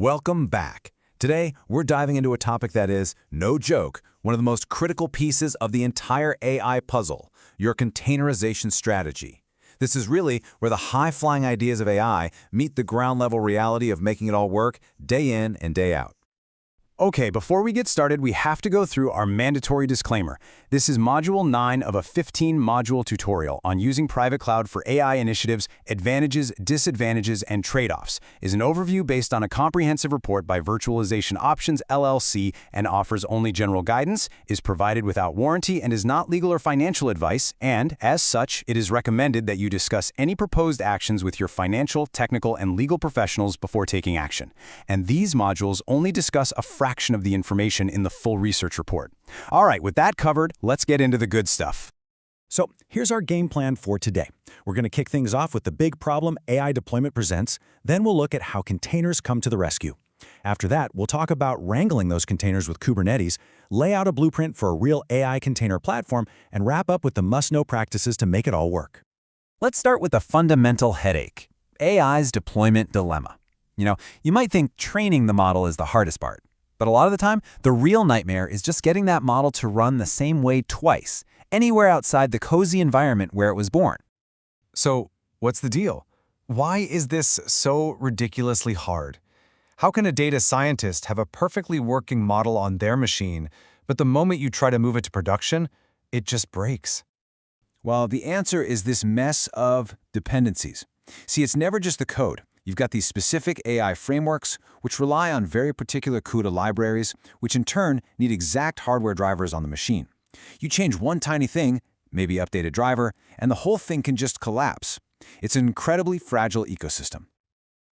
Welcome back. Today, we're diving into a topic that is, no joke, one of the most critical pieces of the entire AI puzzle, your containerization strategy. This is really where the high-flying ideas of AI meet the ground-level reality of making it all work day in and day out. Okay, before we get started, we have to go through our mandatory disclaimer. This is Module 9 of a 15-module tutorial on using private cloud for AI initiatives, advantages, disadvantages, and trade-offs. Is an overview based on a comprehensive report by Virtualization Options LLC and offers only general guidance, is provided without warranty, and is not legal or financial advice, and, as such, it is recommended that you discuss any proposed actions with your financial, technical, and legal professionals before taking action. And these modules only discuss a fraction of the information in the full research report. All right, with that covered, let's get into the good stuff. So here's our game plan for today. We're going to kick things off with the big problem AI deployment presents, then we'll look at how containers come to the rescue. After that, we'll talk about wrangling those containers with Kubernetes, lay out a blueprint for a real AI container platform, and wrap up with the must-know practices to make it all work. Let's start with the fundamental headache, AI's deployment dilemma. You might think training the model is the hardest part. But a lot of the time, the real nightmare is just getting that model to run the same way twice, anywhere outside the cozy environment where it was born. So, what's the deal? Why is this so ridiculously hard? How can a data scientist have a perfectly working model on their machine, but the moment you try to move it to production, it just breaks? Well, the answer is this mess of dependencies. See, it's never just the code. You've got these specific AI frameworks, which rely on very particular CUDA libraries, which in turn need exact hardware drivers on the machine. You change one tiny thing, maybe update a driver, and the whole thing can just collapse. It's an incredibly fragile ecosystem.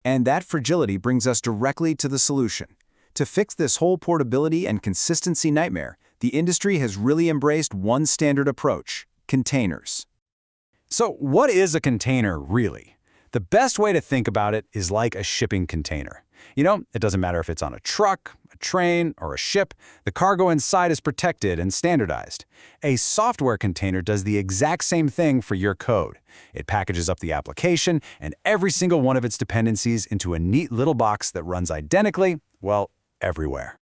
And that fragility brings us directly to the solution. To fix this whole portability and consistency nightmare, the industry has really embraced one standard approach: containers. So what is a container, really? The best way to think about it is like a shipping container. It doesn't matter if it's on a truck, a train, or a ship, the cargo inside is protected and standardized. A software container does the exact same thing for your code. It packages up the application and every single one of its dependencies into a neat little box that runs identically, well, everywhere.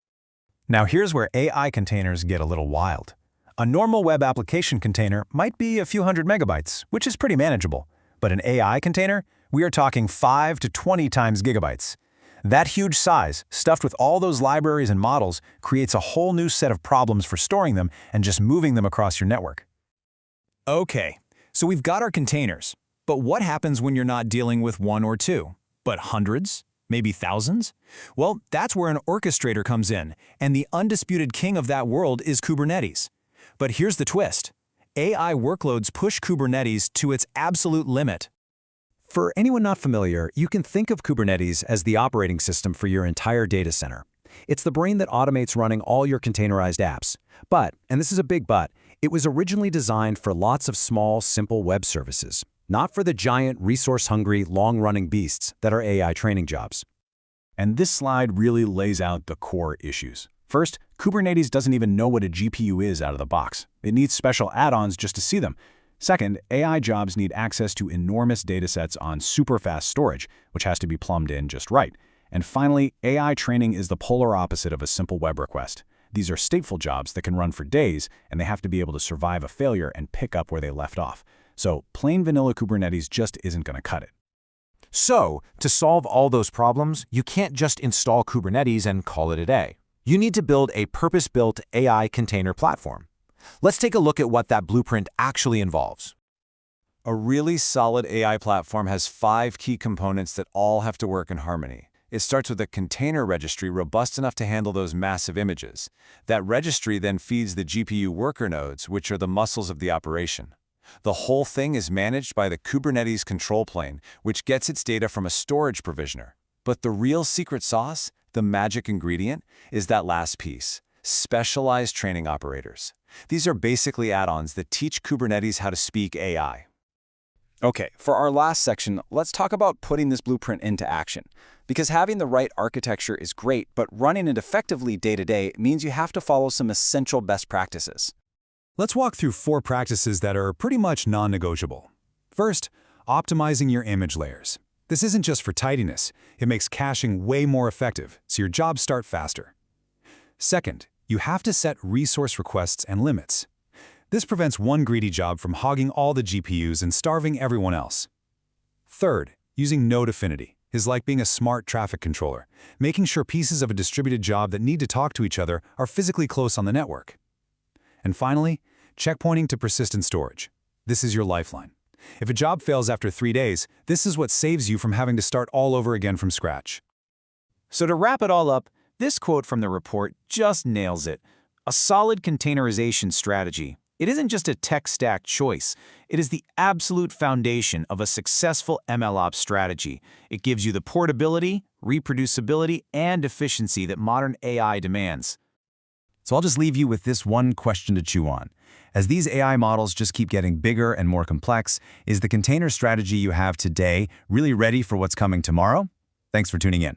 Now here's where AI containers get a little wild. A normal web application container might be a few hundred megabytes, which is pretty manageable. But an AI container, we are talking 5 to 20 times gigabytes. That huge size, stuffed with all those libraries and models, creates a whole new set of problems for storing them and just moving them across your network. Okay, so we've got our containers. But what happens when you're not dealing with one or two, but hundreds, maybe thousands? Well, that's where an orchestrator comes in, and the undisputed king of that world is Kubernetes. But here's the twist. AI workloads push Kubernetes to its absolute limit. For anyone not familiar, you can think of Kubernetes as the operating system for your entire data center. It's the brain that automates running all your containerized apps. But, and this is a big but, it was originally designed for lots of small, simple web services, not for the giant, resource-hungry, long-running beasts that are AI training jobs. And this slide really lays out the core issues. First, Kubernetes doesn't even know what a GPU is out of the box. It needs special add-ons just to see them. Second, AI jobs need access to enormous datasets on super-fast storage, which has to be plumbed in just right. And finally, AI training is the polar opposite of a simple web request. These are stateful jobs that can run for days, and they have to be able to survive a failure and pick up where they left off. So plain vanilla Kubernetes just isn't going to cut it. So, to solve all those problems, you can't just install Kubernetes and call it a day. You need to build a purpose-built AI container platform. Let's take a look at what that blueprint actually involves. A really solid AI platform has 5 key components that all have to work in harmony. It starts with a container registry robust enough to handle those massive images. That registry then feeds the GPU worker nodes, which are the muscles of the operation. The whole thing is managed by the Kubernetes control plane, which gets its data from a storage provisioner. But the real secret sauce, the magic ingredient, is that last piece: specialized training operators. These are basically add-ons that teach Kubernetes how to speak AI. Okay, for our last section, let's talk about putting this blueprint into action. Because having the right architecture is great, but running it effectively day-to-day means you have to follow some essential best practices. Let's walk through 4 practices that are pretty much non-negotiable. First, optimizing your image layers. This isn't just for tidiness. It makes caching way more effective, so your jobs start faster. Second, you have to set resource requests and limits. This prevents one greedy job from hogging all the GPUs and starving everyone else. Third, using node affinity is like being a smart traffic controller, making sure pieces of a distributed job that need to talk to each other are physically close on the network. And finally, checkpointing to persistent storage. This is your lifeline. If a job fails after 3 days, this is what saves you from having to start all over again from scratch. So to wrap it all up, this quote from the report just nails it. A solid containerization strategy. It isn't just a tech stack choice. It is the absolute foundation of a successful MLOps strategy. It gives you the portability, reproducibility, and efficiency that modern AI demands. So I'll just leave you with this one question to chew on. As these AI models just keep getting bigger and more complex, is the container strategy you have today really ready for what's coming tomorrow? Thanks for tuning in.